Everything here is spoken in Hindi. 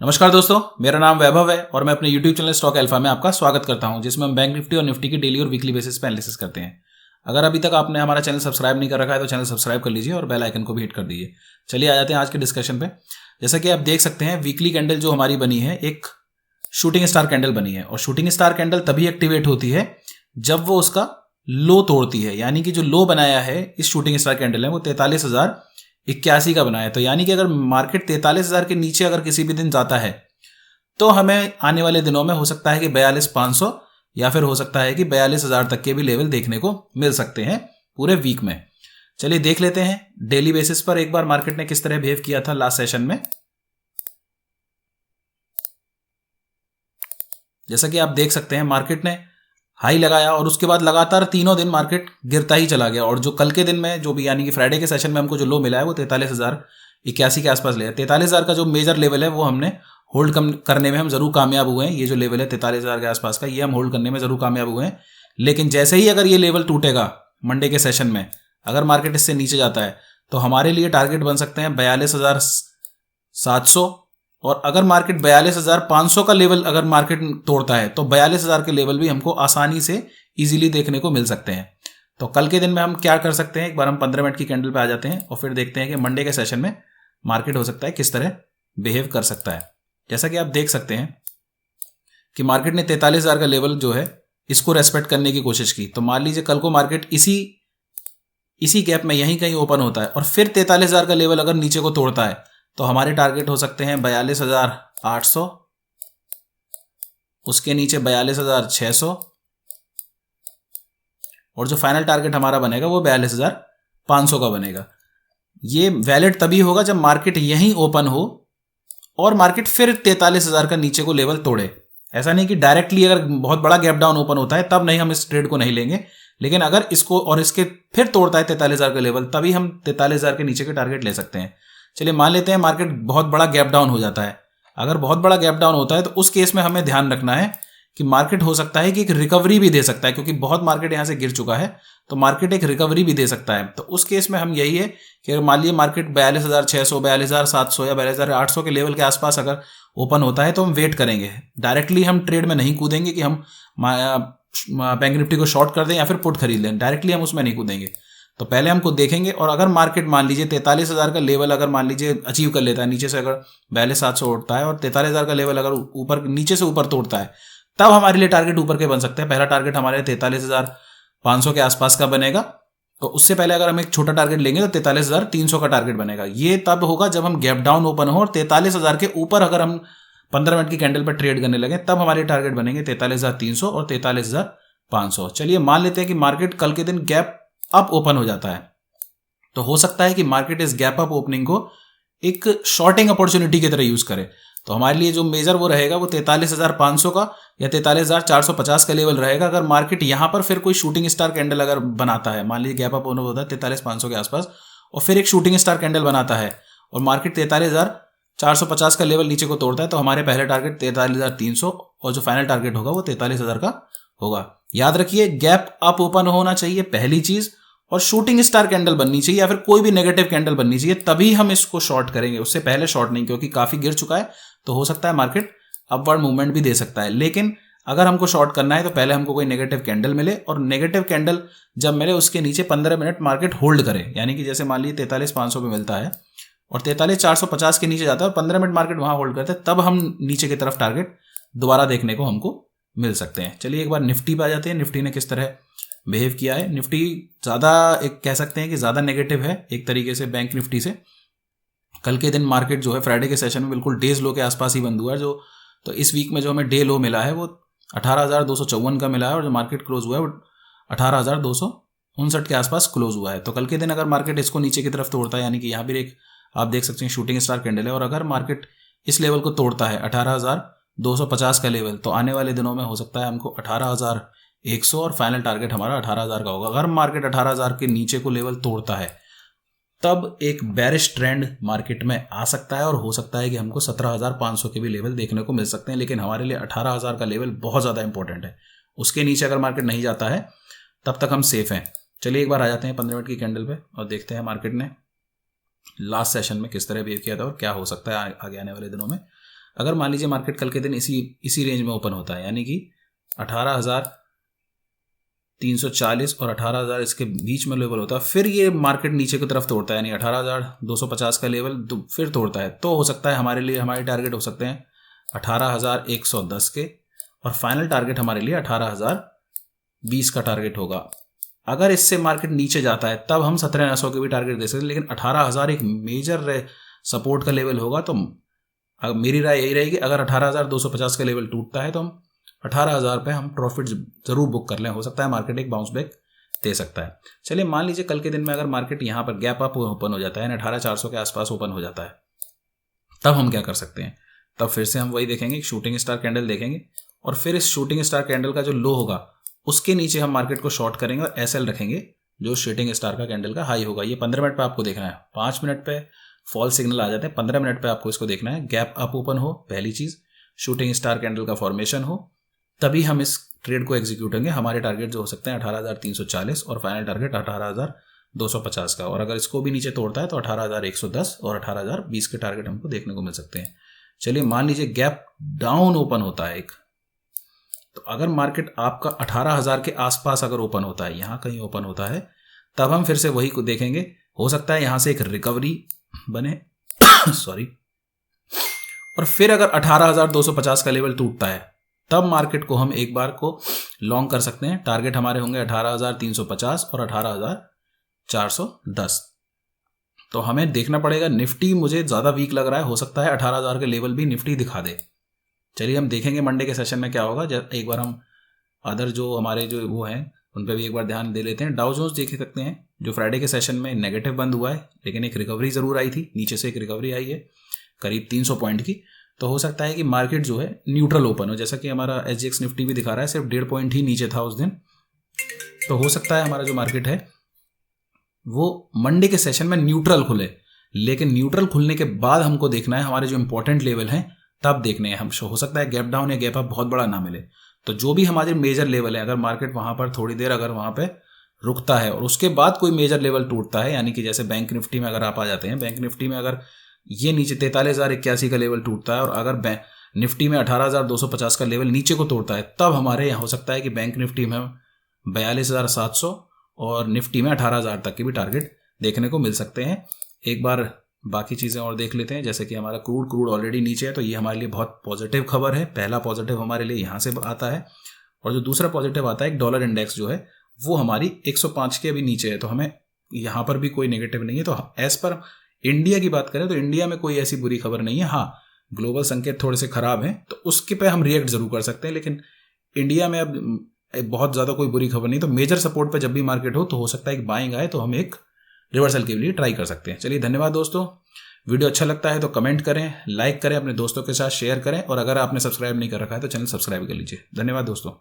नमस्कार दोस्तों, मेरा नाम वैभव है और मैं अपने YouTube चैनल स्टॉक अल्फा में आपका स्वागत करता हूं, जिसमें हम बैंक निफ्टी और निफ्टी की डेली और वीकली बेसिस पे एनालिसिस करते हैं। अगर अभी तक आपने हमारा चैनल सब्सक्राइब नहीं कर रखा है तो चैनल सब्सक्राइब कर लीजिए और बेल आइकन को भी हिट कर दीजिए। चलिए आ जाते हैं आज के डिस्कशन पे। जैसा कि आप देख सकते हैं, वीकली कैंडल जो हमारी बनी है एक शूटिंग स्टार कैंडल बनी है और शूटिंग स्टार कैंडल तभी एक्टिवेट होती है जब वो उसका लो तोड़ती है। यानी कि जो लो बनाया है इस शूटिंग स्टार कैंडल है वो 43,081 का बनाया है। तो यानी कि अगर मार्केट 43,000 के नीचे अगर किसी भी दिन जाता है तो हमें आने वाले दिनों में हो सकता है कि 42,500 या फिर हो सकता है कि 42,000 तक के भी लेवल देखने को मिल सकते हैं पूरे वीक में। चलिए देख लेते हैं डेली बेसिस पर एक बार मार्केट ने किस तरह बिहेव किया था लास्ट सेशन में। जैसा कि आप देख सकते हैं, मार्केट ने हाई लगाया और उसके बाद लगातार तीनों दिन मार्केट गिरता ही चला गया और जो कल के दिन में जो भी यानी कि फ्राइडे के सेशन में हमको जो लो मिला है वो 43,081 के आसपास लिया। 43,000 का जो मेजर लेवल है वो हमने होल्ड करने में हम जरूर कामयाब हुए हैं। ये जो लेवल है 43,000 के आसपास का, ये हम होल्ड करने में जरूर कामयाब हुए हैं। लेकिन जैसे ही अगर ये लेवल टूटेगा मंडे के सेशन में, अगर मार्केट इससे नीचे जाता है तो हमारे लिए टारगेट बन सकते हैं 42,700 और अगर मार्केट 42,500 का लेवल अगर मार्केट तोड़ता है तो 42,000 के लेवल भी हमको आसानी से इजीली देखने को मिल सकते हैं। तो कल के दिन में हम क्या कर सकते हैं, एक बार हम 15 मिनट की कैंडल पे आ जाते हैं और फिर देखते हैं कि मंडे के सेशन में मार्केट हो सकता है किस तरह बिहेव कर सकता है। जैसा कि आप देख सकते हैं कि मार्केट ने 43,000 का लेवल जो है इसको रेस्पेक्ट करने की कोशिश की। तो मान लीजिए कल को मार्केट इसी गैप में यहीं कहीं ओपन होता है और फिर 43,000 का लेवल अगर नीचे को तोड़ता है तो हमारे टारगेट हो सकते हैं 42,800, उसके नीचे 42,600 और जो फाइनल टारगेट हमारा बनेगा वो 42,500 का बनेगा। ये वैलिड तभी होगा जब मार्केट यहीं ओपन हो और मार्केट फिर 43,000 का नीचे को लेवल तोड़े। ऐसा नहीं कि डायरेक्टली अगर बहुत बड़ा गैप डाउन ओपन होता है तब नहीं, हम इस ट्रेड को नहीं लेंगे। लेकिन अगर इसको और इसके फिर तोड़ता है 43,000 का लेवल, तभी हम 43,000 के नीचे के टारगेट ले सकते हैं। चलिए मान लेते हैं मार्केट बहुत बड़ा गैप डाउन हो जाता है। अगर बहुत बड़ा गैप डाउन होता है तो उस केस में हमें ध्यान रखना है कि मार्केट हो सकता है कि एक रिकवरी भी दे सकता है, क्योंकि बहुत मार्केट यहां से गिर चुका है तो मार्केट एक रिकवरी भी दे सकता है। तो उस केस में हम यही है कि अगर मान लीजिए मार्केट 42,600, 42,700 या 42,800 के लेवल के आसपास अगर ओपन होता है तो हम वेट करेंगे। डायरेक्टली हम ट्रेड में नहीं कूदेंगे कि हम बैंक निफ्टी को शॉर्ट कर दें या फिर पुट खरीद लें। डायरेक्टली हम उसमें नहीं कूदेंगे। तो पहले हमको देखेंगे और अगर मार्केट मान लीजिए 43,000 का लेवल अगर मान लीजिए अचीव कर लेता है, नीचे से अगर 42,700 उठता है और 43,000 का लेवल अगर ऊपर नीचे से ऊपर तोड़ता है, तब हमारे लिए टारगेट ऊपर के बन सकते हैं। पहला टारगेट हमारे 43,500 के आसपास का बनेगा। तो उससे पहले अगर हम एक छोटा टारगेट लेंगे तो 43,300 का टारगेट बनेगा। ये तब होगा जब हम गैप डाउन ओपन हो और 43,000 के ऊपर अगर हम 15 मिनट की कैंडल पर ट्रेड करने लगे, तब हमारे टारगेट बनेंगे 43,300 और 43,500। चलिए मान लेते हैं कि मार्केट कल के दिन गैप अप ओपन हो जाता है, तो हो सकता है कि मार्केट इस गैप अप ओपनिंग को एक शॉर्टिंग अपॉर्चुनिटी की तरह यूज करे। तो हमारे लिए जो मेजर वो रहेगा वो 43,500 का या 43,450 का लेवल रहेगा। अगर मार्केट यहां पर फिर कोई शूटिंग स्टार कैंडल अगर बनाता है, मान लीजिए गैप अप ओपन होता है 43,500 के आसपास और फिर एक शूटिंग स्टार कैंडल बनाता है और मार्केट 43,450 का लेवल नीचे को तोड़ता है, तो हमारे पहले टारगेट 43,300 और जो फाइनल टारगेट होगा वो 43,000 का होगा। याद रखिए, गैप अप ओपन होना चाहिए पहली चीज, और शूटिंग स्टार कैंडल बननी चाहिए या फिर कोई भी नेगेटिव कैंडल बननी चाहिए, तभी हम इसको शॉर्ट करेंगे। उससे पहले शॉर्ट नहीं, क्योंकि काफी गिर चुका है तो हो सकता है मार्केट अपवर्ड मूवमेंट भी दे सकता है। लेकिन अगर हमको शॉर्ट करना है तो पहले हमको कोई नेगेटिव कैंडल मिले और नेगेटिव कैंडल जब मिले उसके नीचे 15 मिनट मार्केट होल्ड करे। यानी कि जैसे मान लीजिए 43,500 पे मिलता है और 43,450 के नीचे जाता है और 15 मिनट मार्केट वहां होल्ड करते हैं, तब हम नीचे की तरफ टारगेट दोबारा देखने को हमको मिल सकते हैं। चलिए एक बार निफ्टी पे आ जाते हैं। निफ्टी ने किस तरह बिहेव किया है। निफ्टी ज्यादा एक कह सकते हैं कि ज्यादा नेगेटिव है एक तरीके से बैंक निफ्टी से। कल के दिन मार्केट जो है फ्राइडे के सेशन में बिल्कुल डेज लो के आसपास ही बंद हुआ है। तो इस वीक में जो हमें डे लो मिला है वो 18,254 का मिला है और जो मार्केट क्लोज हुआ है वो 18,259 के आसपास क्लोज हुआ है। तो कल के दिन अगर मार्केट इसको नीचे की तरफ तोड़ता है, यानी कि यहाँ भी एक आप देख सकते हैं शूटिंग स्टार कैंडल है, और अगर मार्केट इस लेवल को तोड़ता है 18,250 का लेवल, तो आने वाले दिनों में हो सकता है हमको 18,100 और फाइनल टारगेट हमारा 18,000 का होगा। अगर मार्केट 18,000 के नीचे को लेवल तोड़ता है तब एक बेरिश ट्रेंड मार्केट में आ सकता है और हो सकता है कि हमको 17,500 के भी लेवल देखने को मिल सकते हैं। लेकिन हमारे लिए 18,000 का लेवल बहुत ज़्यादा इंपॉर्टेंट है। उसके नीचे अगर मार्केट नहीं जाता है तब तक हम सेफ हैं। चलिए एक बार आ जाते हैं 15 मिनट की कैंडल पे और देखते हैं मार्केट ने लास्ट सेशन में किस तरह बिहेव किया था और क्या हो सकता है आगे आने वाले दिनों में। अगर मान लीजिए मार्केट कल के दिन इसी रेंज में ओपन होता है, यानी कि 18,340 और 18,000 इसके बीच में लेवल होता है, फिर ये मार्केट नीचे की तरफ तोड़ता है, यानी 18,250 का लेवल फिर तोड़ता है, तो हो सकता है हमारे लिए हमारे टारगेट हो सकते हैं 18,110 के, और फाइनल टारगेट हमारे लिए 18,020 का टारगेट होगा। अगर इससे मार्केट नीचे जाता है तब हम 17,900 के भी टारगेट दे सकते हैं, लेकिन 18,000 एक मेजर सपोर्ट का लेवल होगा। तो मेरी राय यही रहेगी, अगर 18,250 का लेवल टूटता है तो हम 18,000 पे हम प्रॉफिट जरूर बुक कर लें, हो सकता है मार्केट एक बाउंस बैक दे सकता है। चलिए मान लीजिए कल के दिन में अगर मार्केट यहाँ पर गैप अप ओपन हो जाता है, 18,400 के आसपास ओपन हो जाता है, तब हम क्या कर सकते हैं? तब फिर से हम वही देखेंगे, शूटिंग स्टार कैंडल देखेंगे, और फिर इस शूटिंग स्टार कैंडल का जो लो होगा उसके नीचे हम मार्केट को शॉर्ट करेंगे और एसएल रखेंगे जो शूटिंग स्टार का कैंडल का हाई होगा। ये 15 मिनट पे आपको देखना है, 5 मिनट पे फॉल सिग्नल आ जाते हैं, 15 मिनट पे आपको इसको देखना है। गैप अप ओपन हो पहली चीज, शूटिंग स्टार कैंडल का फॉर्मेशन हो, तभी हम इस ट्रेड को एग्जीक्यूट होंगे। हमारे टारगेट जो हो सकते हैं 18,340 और फाइनल टारगेट 18,250 का, और अगर इसको भी नीचे तोड़ता है तो 18,110 और 18,020 के टारगेट हमको देखने को मिल सकते हैं। चलिए मान लीजिए गैप डाउन ओपन होता है एक, तो अगर मार्केट आपका 18,000 के आसपास अगर ओपन होता है, यहां कहीं ओपन होता है, तब हम फिर से वही को देखेंगे, हो सकता है यहां से एक रिकवरी बने सॉरी, और फिर अगर 18,250 का लेवल टूटता है तब मार्केट को हम एक बार को लॉन्ग कर सकते हैं। टारगेट हमारे होंगे 18,350 और 18,410। तो हमें देखना पड़ेगा, निफ्टी मुझे ज्यादा वीक लग रहा है, हो सकता है 18,000 के लेवल भी निफ्टी दिखा दे। चलिए हम देखेंगे मंडे के सेशन में क्या होगा। एक बार हम अदर जो हमारे जो वो हैं उन पर भी एक बार ध्यान दे लेते हैं। डाउ जोन्स देख सकते हैं जो फ्राइडे के सेशन में नेगेटिव बंद हुआ है, लेकिन एक रिकवरी जरूर आई थी, नीचे से एक रिकवरी आई है करीब 300 पॉइंट की। तो हो सकता है कि मार्केट जो है न्यूट्रल ओपन हो, जैसा कि हमारा SGX निफ्टी भी दिखा रहा है, सिर्फ 1.5 पॉइंट ही नीचे था उस दिन। तो हो सकता है हमारा जो मार्केट है वो मंडे के सेशन में न्यूट्रल खुले, लेकिन न्यूट्रल खुलने के बाद हमको देखना है हमारे जो इंपॉर्टेंट लेवल हैं, तब देखने हैं हम। हो सकता है गैप डाउन या गैप अप बहुत बड़ा ना मिले, तो जो भी हमारे मेजर लेवल है, अगर मार्केट वहां पर थोड़ी देर अगर वहां पे रुकता है और उसके बाद कोई मेजर लेवल टूटता है, यानी कि जैसे बैंक निफ्टी में अगर आप आ जाते हैं, बैंक निफ्टी में अगर ये नीचे 43,081 का लेवल टूटता है और अगर निफ्टी में 18,250 का लेवल नीचे को तोड़ता है, तब हमारे यहाँ हो सकता है कि बैंक निफ्टी में 42,700 और निफ्टी में 18,000 तक के भी टारगेट देखने को मिल सकते हैं। एक बार बाकी चीज़ें और देख लेते हैं, जैसे कि हमारा क्रूड ऑलरेडी नीचे है, तो ये हमारे लिए बहुत पॉजिटिव खबर है। पहला पॉजिटिव हमारे लिए यहाँ से आता है, और जो दूसरा पॉजिटिव आता है, एक डॉलर इंडेक्स जो है वो हमारी 105 के अभी नीचे है, तो हमें यहाँ पर भी कोई नेगेटिव नहीं है। तो एज पर इंडिया की बात करें तो इंडिया में कोई ऐसी बुरी खबर नहीं है। हाँ, ग्लोबल संकेत थोड़े से खराब हैं, तो उसके पे हम रिएक्ट जरूर कर सकते हैं, लेकिन इंडिया में अब बहुत ज़्यादा कोई बुरी खबर नहीं। तो मेजर सपोर्ट पे जब भी मार्केट हो तो हो सकता है कि बाइंग आए, तो हम एक रिवर्सल के लिए ट्राई कर सकते हैं। चलिए धन्यवाद दोस्तों, वीडियो अच्छा लगता है तो कमेंट करें, लाइक करें, अपने दोस्तों के साथ शेयर करें, और अगर आपने सब्सक्राइब नहीं कर रखा है तो चैनल सब्सक्राइब कर लीजिए। धन्यवाद दोस्तों।